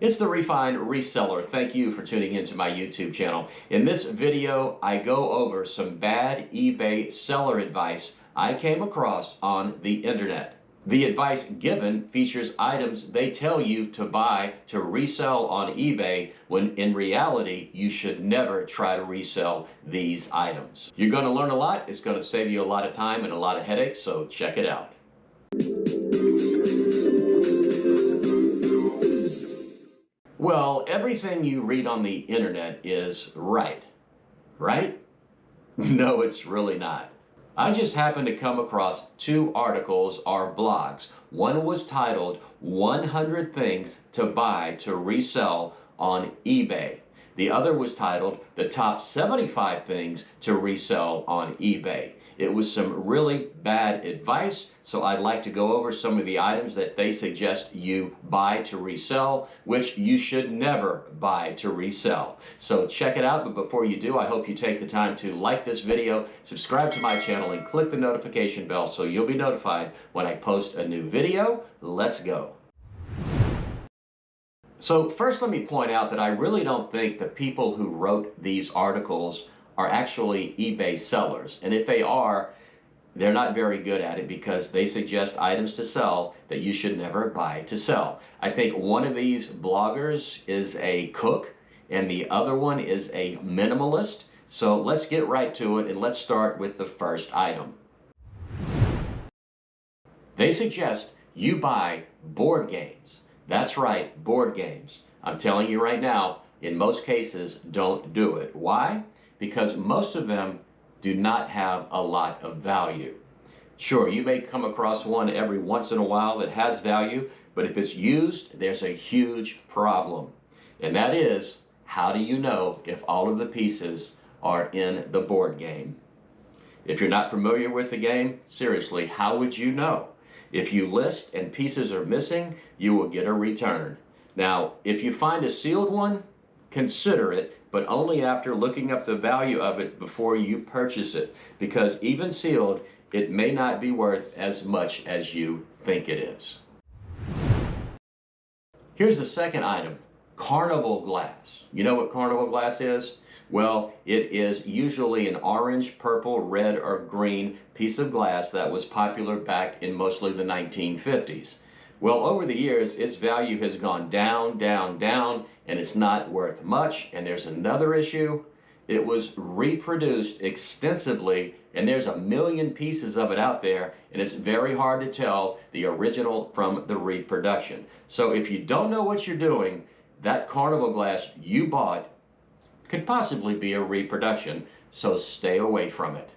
It's the Refined Reseller. Thank you for tuning into my YouTube channel. In this video, I go over some bad eBay seller advice I came across on the internet. The advice given features items they tell you to buy to resell on eBay when in reality you should never try to resell these items. You're going to learn a lot. It's going to save you a lot of time and a lot of headaches, so check it out. Well, everything you read on the internet is right? No, it's really not. I just happened to come across two articles or blogs. One was titled 100 Things to Buy to Resell on eBay. The other was titled The Top 75 Things to Resell on eBay. It was some really bad advice, so I'd like to go over some of the items that they suggest you buy to resell, which you should never buy to resell. So check it out, but before you do, I hope you take the time to like this video, subscribe to my channel, and click the notification bell so you'll be notified when I post a new video. Let's go. So first let me point out that I really don't think the people who wrote these articles are actually eBay sellers. And if they are, they're not very good at it because they suggest items to sell that you should never buy to sell. I think one of these bloggers is a cook and the other one is a minimalist. So let's get right to it and let's start with the first item. They suggest you buy board games. That's right, board games. I'm telling you right now, in most cases, don't do it. Why? Because most of them do not have a lot of value. Sure, you may come across one every once in a while that has value, but if it's used, there's a huge problem. And that is, how do you know if all of the pieces are in the board game? If you're not familiar with the game, seriously, how would you know? If you list and pieces are missing, you will get a return. Now, if you find a sealed one, consider it, but only after looking up the value of it before you purchase it, because even sealed, it may not be worth as much as you think it is. Here's the second item, Carnival Glass. You know what Carnival Glass is? Well, it is usually an orange, purple, red, or green piece of glass that was popular back in mostly the 1950s. Well, over the years, its value has gone down, down, down, and it's not worth much. And there's another issue. It was reproduced extensively, and there's a million pieces of it out there, and it's very hard to tell the original from the reproduction. So if you don't know what you're doing, that Carnival Glass you bought could possibly be a reproduction, so stay away from it.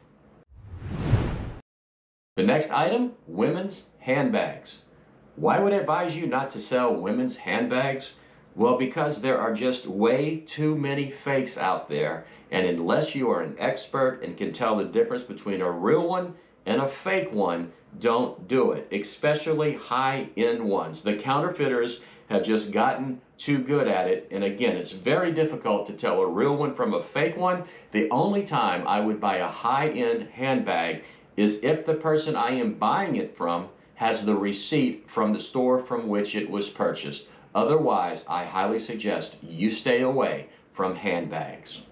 The next item, women's handbags. Why would I advise you not to sell women's handbags? Well, because there are just way too many fakes out there, and unless you are an expert and can tell the difference between a real one and a fake one, don't do it, especially high-end ones. The counterfeiters have just gotten too good at it, and again, it's very difficult to tell a real one from a fake one. The only time I would buy a high-end handbag is if the person I am buying it from has the receipt from the store from which it was purchased. Otherwise, I highly suggest you stay away from handbags.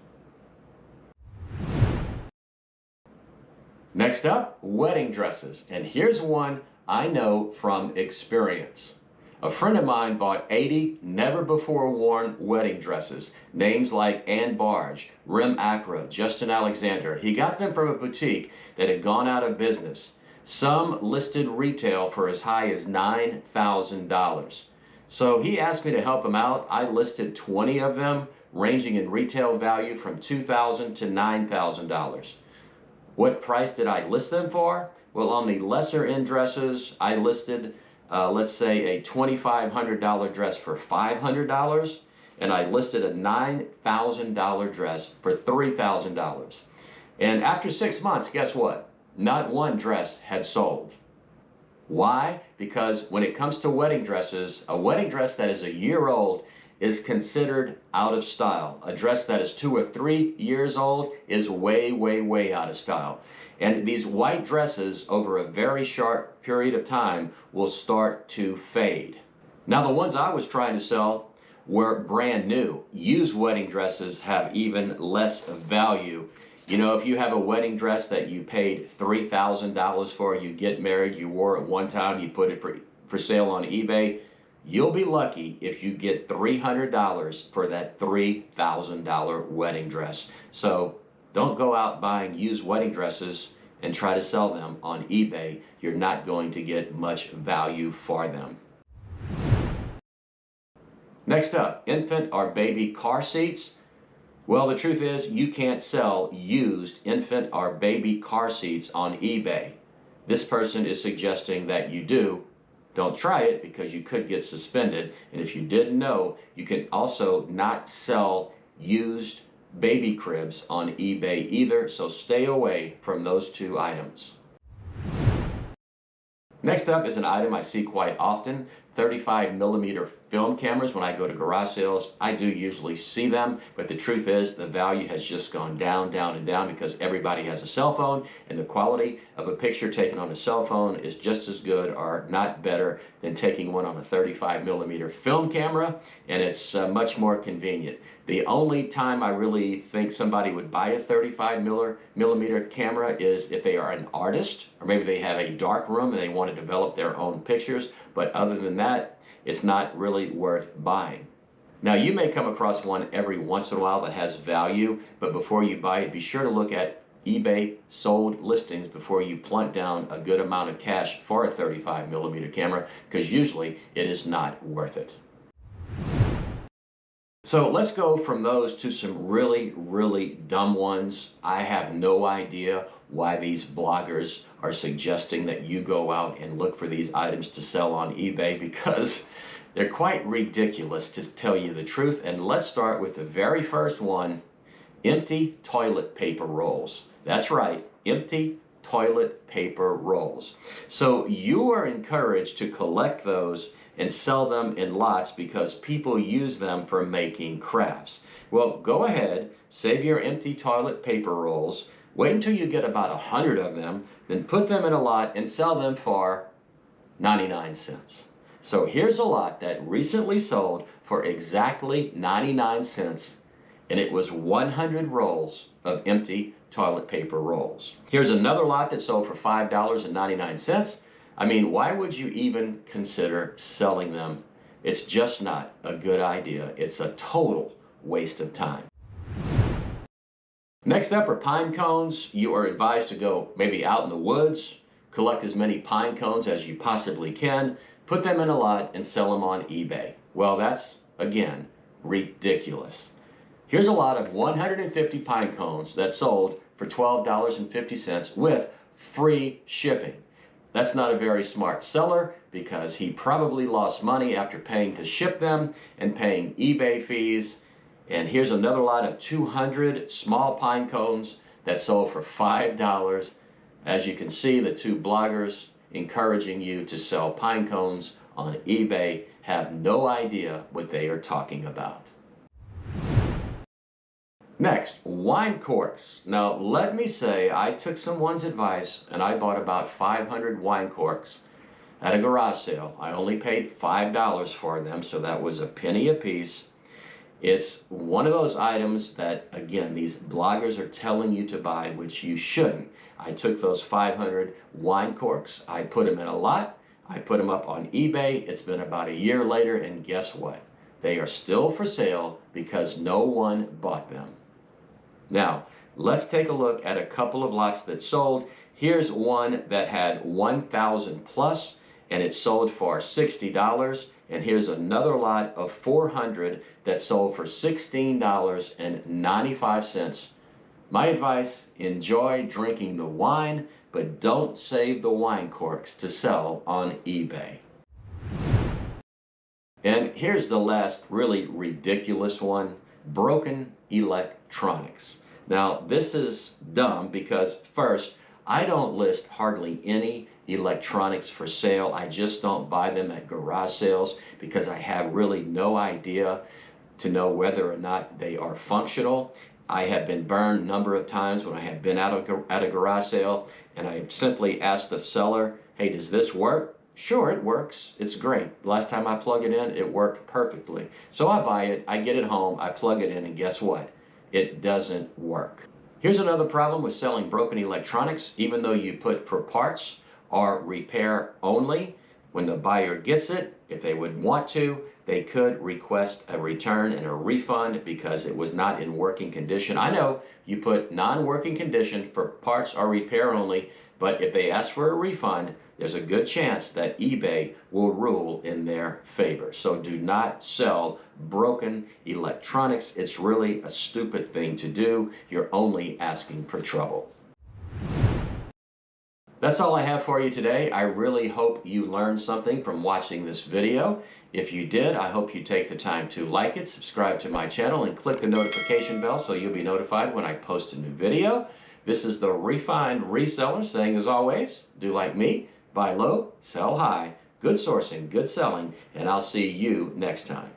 Next up, wedding dresses. And here's one I know from experience. A friend of mine bought 80 never-before-worn wedding dresses. Names like Ann Barge, Rem Acra, Justin Alexander. He got them from a boutique that had gone out of business. Some listed retail for as high as $9,000. So he asked me to help him out. I listed 20 of them, ranging in retail value from $2,000 to $9,000. What price did I list them for? Well, on the lesser end dresses, I listed, let's say, a $2,500 dress for $500, and I listed a $9,000 dress for $3,000. And after 6 months, guess what? Not one dress had sold. Why? Because when it comes to wedding dresses, a wedding dress that is a year old is considered out of style. A dress that is 2 or 3 years old is way, way, way out of style. And these white dresses, over a very short period of time, will start to fade. Now, the ones I was trying to sell were brand new. Used wedding dresses have even less value. You know, if you have a wedding dress that you paid $3,000 for, you get married, you wore it one time, you put it for sale on eBay, you'll be lucky if you get $300 for that $3,000 wedding dress. So don't go out buying used wedding dresses and try to sell them on eBay. You're not going to get much value for them. Next up, infant or baby car seats. Well, the truth is you can't sell used infant or baby car seats on eBay. This person is suggesting that you do. Don't try it because you could get suspended. And if you didn't know, you can also not sell used baby cribs on eBay either, so stay away from those two items. Next up is an item I see quite often, 35mm film cameras. When I go to garage sales, I do usually see them, but the truth is the value has just gone down, down, and down because everybody has a cell phone, and the quality of a picture taken on a cell phone is just as good or not better than taking one on a 35mm film camera, and it's much more convenient. The only time I really think somebody would buy a 35mm camera is if they are an artist, or maybe they have a dark room and they want to develop their own pictures, but other than that, it's not really worth buying. Now, you may come across one every once in a while that has value, but before you buy it, be sure to look at eBay sold listings before you plunk down a good amount of cash for a 35mm camera, because usually it is not worth it. So let's go from those to some really, really dumb ones. I have no idea why these bloggers are suggesting that you go out and look for these items to sell on eBay, because they're quite ridiculous, to tell you the truth. And let's start with the very first one, empty toilet paper rolls. That's right, empty toilet paper rolls. So you are encouraged to collect those and sell them in lots because people use them for making crafts. Well, go ahead, save your empty toilet paper rolls, wait until you get about 100 of them, then put them in a lot and sell them for 99 cents. So here's a lot that recently sold for exactly 99 cents, and it was 100 rolls of empty toilet paper rolls. Here's another lot that sold for $5.99. I mean, why would you even consider selling them? It's just not a good idea. It's a total waste of time. Next up are pine cones. You are advised to go maybe out in the woods, collect as many pine cones as you possibly can, put them in a lot, and sell them on eBay. Well, that's, again, ridiculous. Here's a lot of 150 pine cones that sold for $12.50 with free shipping. That's not a very smart seller because he probably lost money after paying to ship them and paying eBay fees. And here's another lot of 200 small pine cones that sold for $5. As you can see, the two bloggers encouraging you to sell pine cones on eBay have no idea what they are talking about. Next, wine corks. Now, let me say, I took someone's advice and I bought about 500 wine corks at a garage sale. I only paid $5 for them, so that was a penny a piece. It's one of those items that, again, these bloggers are telling you to buy, which you shouldn't. I took those 500 wine corks, I put them in a lot, I put them up on eBay. It's been about a year later, and guess what? They are still for sale because no one bought them. Now, let's take a look at a couple of lots that sold. Here's one that had 1,000 plus, and it sold for $60. And here's another lot of 400 that sold for $16.95. My advice, enjoy drinking the wine, but don't save the wine corks to sell on eBay. And here's the last really ridiculous one, broken electronics. Now, this is dumb because, first, I don't list hardly any electronics for sale. I just don't buy them at garage sales because I have really no idea to know whether or not they are functional. I have been burned a number of times when I have been at a garage sale, and I simply asked the seller, hey, does this work? Sure, it works. It's great. Last time I plugged it in, it worked perfectly. So I buy it, I get it home, I plug it in, and guess what? It doesn't work. Here's another problem with selling broken electronics. Even though you put for parts or repair only, when the buyer gets it, if they would want to, they could request a return and a refund because it was not in working condition. I know you put non-working condition for parts or repair only, but if they ask for a refund, there's a good chance that eBay will rule in their favor. So do not sell broken electronics. It's really a stupid thing to do. You're only asking for trouble. That's all I have for you today. I really hope you learned something from watching this video. If you did, I hope you take the time to like it, subscribe to my channel, and click the notification bell so you'll be notified when I post a new video. This is the Refined Reseller saying, as always, do like me, buy low, sell high, good sourcing, good selling, and I'll see you next time.